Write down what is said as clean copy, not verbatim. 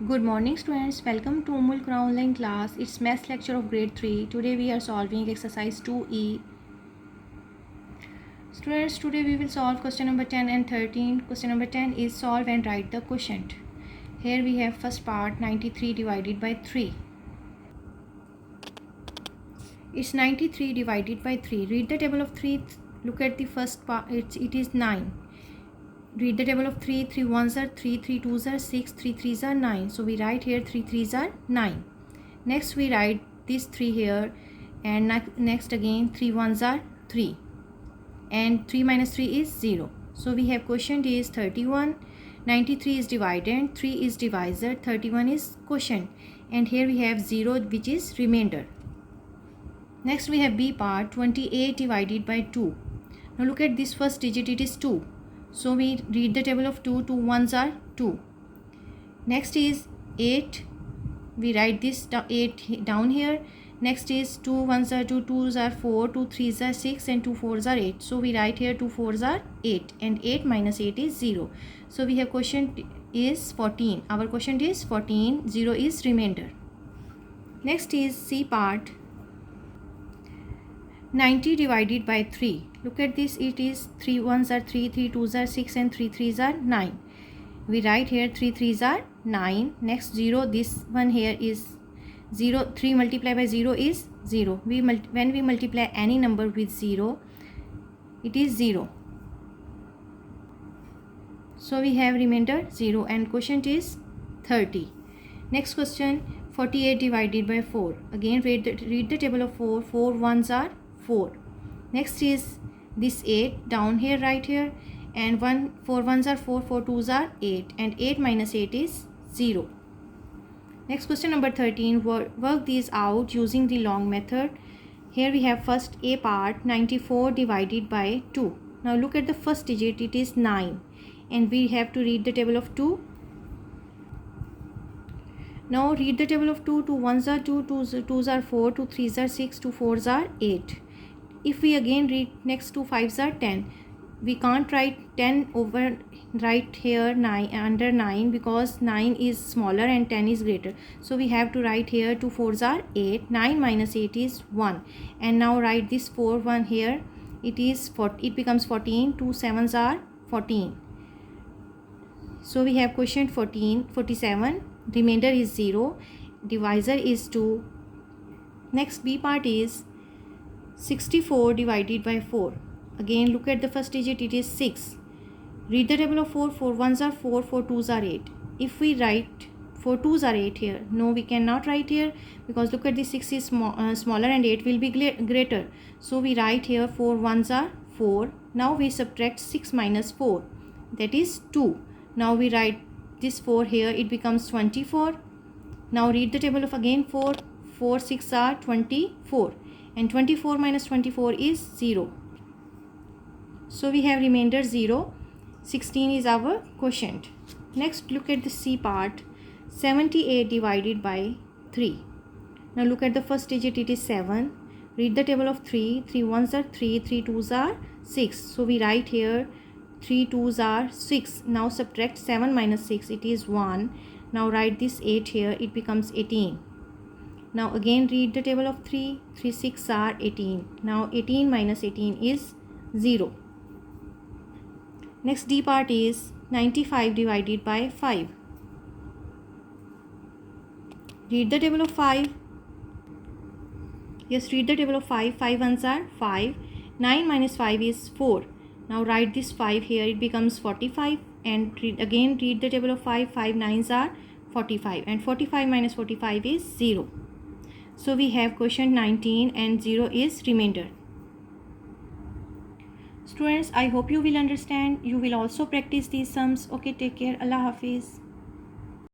Good morning students, welcome to Mulk online class. It's math lecture of grade 3. Today we are solving exercise 2E. Students, today we will solve question number 10 and 13. Question number 10 is solve and write the quotient. Here we have first part 93 divided by 3. It's 93 divided by 3. Read the table of 3. Look at the first part. It is 9. Read the table of 3. 3 ones are 3, 3 twos are 6, 3 threes are 9. So we write here 3 threes are 9. Next we write this 3 here, and next again 3 ones are 3. And 3 minus 3 is 0. So we have quotient is 31. 93 is dividend, 3 is divisor, 31 is quotient. And here we have 0 which is remainder. Next we have B part 28 divided by 2. Now look at this first digit, it is 2. So we read the table of 2. 2 ones are 2. Next is 8. We write this 8 down here. Next is 2 ones are 2, 2s are 4, 2 3s are 6, and 2 4s are 8. So we write here 2 4s are 8, and 8 minus 8 is 0. So we have quotient is 14. Our quotient is 14. 0 is remainder. Next is C part 90 divided by 3. Look at this, it is 3 ones are 3, 3 twos are 6, and 3 threes are 9. We write here 3 threes are 9. Next 0, this one here is 0. 3 multiplied by 0 is 0. When we multiply any number with 0, it is 0. So we have remainder 0, and quotient is 30. Next question 48 divided by 4. Again read the table of 4. 4 ones are 4. Next is this 8 down here, right here, and 4 ones are 4, 4 twos are 8, and 8 minus 8 is 0. Next question number 13. Work these out using the long method. Here we have first A part 94 divided by 2. Now look at the first digit, it is 9, and we have to read the table of 2. Now read the table of 2. 2 ones are 2, 2s are 4, 2 3s are 6, 2 4s are 8. If we again read next 2 5s are 10, we can't write 10 over right here 9 under 9, because 9 is smaller and 10 is greater. So we have to write here 2 4s are 8. 9 minus 8 is 1. And now write this 4 1 here. It becomes 14. 2 7s are 14. So we have quotient 47. Remainder is 0. Divisor is 2. Next B part is 64 divided by 4. Again look at the first digit, it is 6. Read the table of 4. 4 ones are 4, 4 twos are 8. If we write 4 twos are 8 here, no, we cannot write here, because look at the 6 is smaller and 8 will be greater. So we write here 4 ones are 4. Now we subtract 6 minus 4, that is 2. Now we write this 4 here, it becomes 24. Now read the table of again 4. 4 6 are 24, and 24 minus 24 is 0. So we have remainder 0. 16 is our quotient. Next look at the C part 78 divided by 3. Now look at the first digit, it is 7. Read the table of 3. 3 ones are 3, 3 twos are 6. So we write here 3 twos are 6. Now subtract 7 minus 6, it is 1. Now write this 8 here, it becomes 18. Now again read the table of 3. 3 6 are 18. Now 18 minus 18 is 0. Next D part is 95 divided by 5. Read the table of 5. Yes, read the table of 5. 5 ones are 5. 9 minus 5 is 4. Now write this 5 here, it becomes 45. And again read the table of 5. 5 nines are 45, and 45 minus 45 is 0. So we have quotient 19, and 0 is remainder. Students, I hope you will understand. You will also practice these sums. Okay, take care. Allah Hafiz.